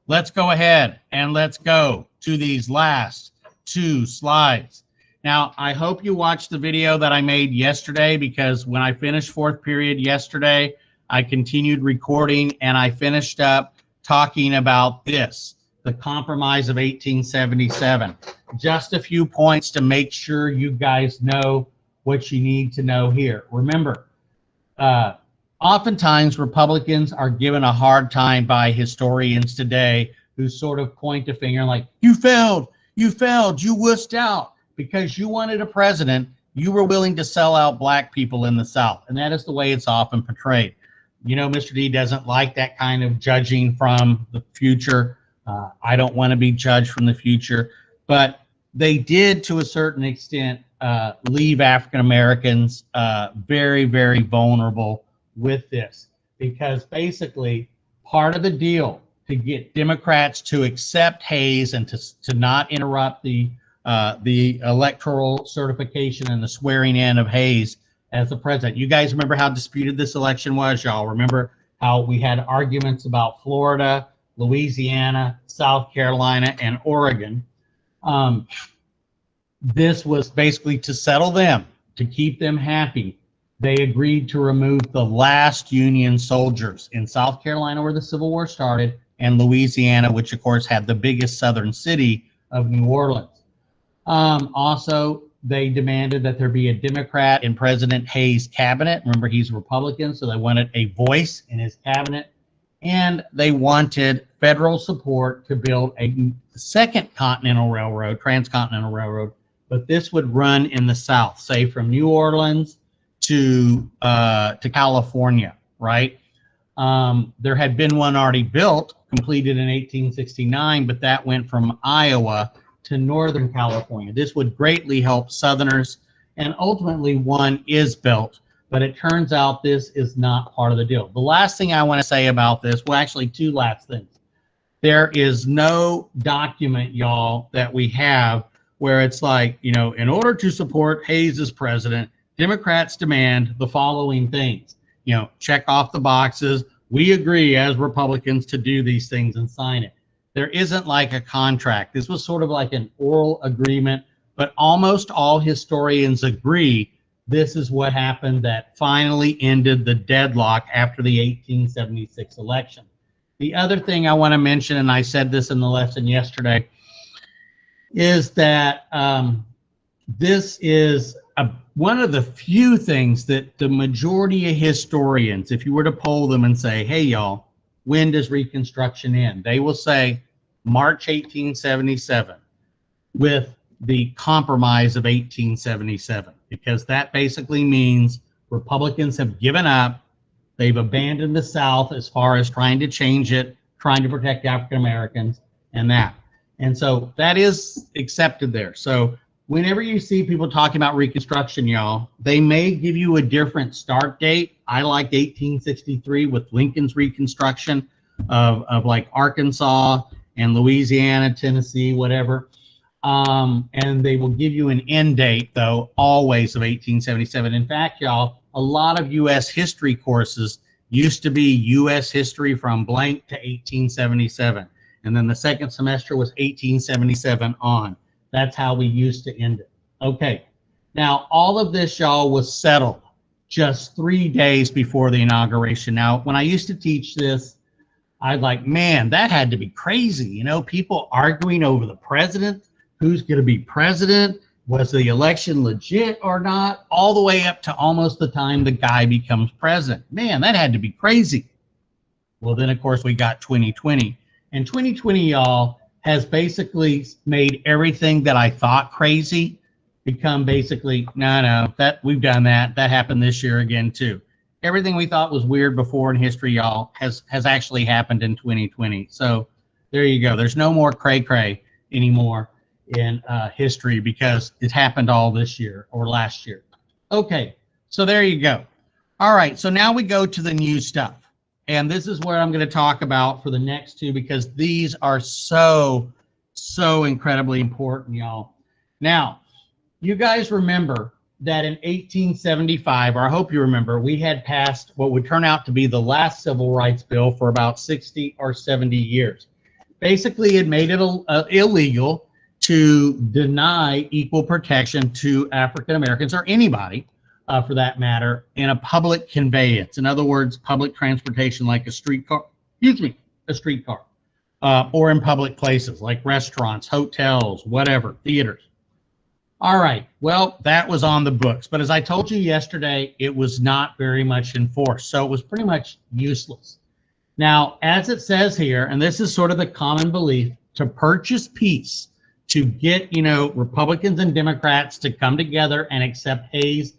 let's go ahead and let's go to these last two slides. Now, I hope you watched the video that I made yesterday, because when I finished fourth period yesterday, I continued recording and I finished up talking about this, the Compromise of 1877. Just a few points to make sure you guys know what you need to know here. Remember, oftentimes Republicans are given a hard time by historians today who sort of point a finger like, you failed, you wussed out. Because you wanted a president, you were willing to sell out black people in the South. And that is the way it's often portrayed. You know, Mr. D doesn't like that kind of judging from the future. I don't want to be judged from the future. But they did, to a certain extent, leave African Americans very, very vulnerable with this. Because basically, part of the deal to get Democrats to accept Hayes and to not interrupt the electoral certification and the swearing in of Hayes as the president. You guys remember how disputed this election was, y'all? Remember how we had arguments about Florida, Louisiana, South Carolina, and Oregon. This was basically to settle them, to keep them happy. They agreed to remove the last Union soldiers in South Carolina, where the Civil War started, and Louisiana, which of course had the biggest southern city of New Orleans. Also, they demanded that there be a Democrat in President Hayes' cabinet. Remember, he's a Republican, so they wanted a voice in his cabinet. And they wanted federal support to build a second continental railroad, transcontinental railroad, but this would run in the South, say from New Orleans to California, right? There had been one already built, completed in 1869, but that went from Iowa to Northern California. This would greatly help Southerners, and ultimately one is built, but it turns out this is not part of the deal. The last thing I want to say about this, well, actually two last things. There is no document, y'all, that we have where it's like, you know, in order to support Hayes as president, Democrats demand the following things. You know, check off the boxes. We agree as Republicans to do these things and sign it. There isn't like a contract. This was sort of like an oral agreement, but almost all historians agree this is what happened that finally ended the deadlock after the 1876 election. The other thing I want to mention, and I said this in the lesson yesterday, is that this is one of the few things that the majority of historians, if you were to poll them and say, hey, y'all, when does Reconstruction end? They will say March 1877 with the Compromise of 1877, because that basically means Republicans have given up. They've abandoned the South as far as trying to change it, trying to protect African Americans and that. And so that is accepted there. So whenever you see people talking about Reconstruction, y'all, they may give you a different start date. I like 1863 with Lincoln's Reconstruction of like Arkansas and Louisiana, Tennessee, whatever. And they will give you an end date, though, always of 1877. In fact, y'all, a lot of U.S. history courses used to be U.S. history from blank to 1877. And then the second semester was 1877 on. That's how we used to end it. Okay. Now, all of this, y'all, was settled just 3 days before the inauguration. Now, when I used to teach this, I'd like, man, that had to be crazy. You know, people arguing over the president, who's going to be president, was the election legit or not, all the way up to almost the time the guy becomes president. Man, that had to be crazy. Well, then, of course, we got 2020. And 2020, y'all, has basically made everything that I thought crazy become basically, no, that we've done that. That happened this year again, too. Everything we thought was weird before in history, y'all, has actually happened in 2020. So there you go. There's no more cray-cray anymore in history because it happened all this year or last year. Okay, so there you go. All right, so now we go to the new stuff. And this is where I'm going to talk about for the next two, because these are so incredibly important, y'all. Now, you guys remember that in 1875, or I hope you remember, we had passed what would turn out to be the last civil rights bill for about 60 or 70 years. basically it made it illegal to deny equal protection to African Americans or anybody, for that matter, in a public conveyance. In other words, public transportation like a streetcar, or in public places like restaurants, hotels, whatever, theaters. All right, well, that was on the books. But as I told you yesterday, it was not very much enforced. So it was pretty much useless. Now, as it says here, and this is sort of the common belief, to purchase peace, to get, Republicans and Democrats to come together and accept Hayes